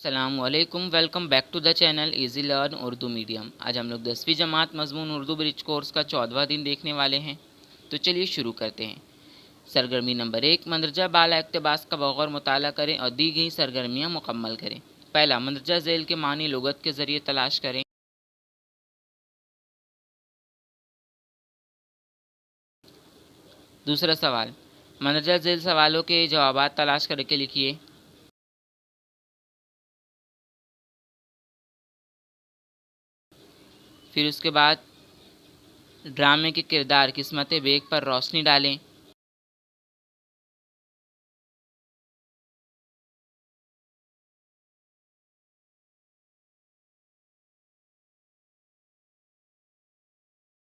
السلام علیکم، welcome back to the channel easy learn Urdu medium. آج ہم لوگ 10ویں جماعت مضمون اردو برج کورس کا 14واں دن دیکھنے والے ہیں، تو چلیے شروع کرتے ہیں۔ سرگرمی نمبر 1، مندرجہ بالا اقتباس کا بغور مطالعہ کریں اور دی گئی سرگرمیاں مکمل کریں۔ پہلا، مندرجہ ذیل کے معنی لغت کے ذریعے تلاش کریں۔ دوسرا سوال، مندرجہ ذیل سوالوں کے جوابات تلاش کر کے لکھیے۔ پھر اس کے بعد ڈرامے کے کردار قسمت بیگ پر روشنی ڈالیں۔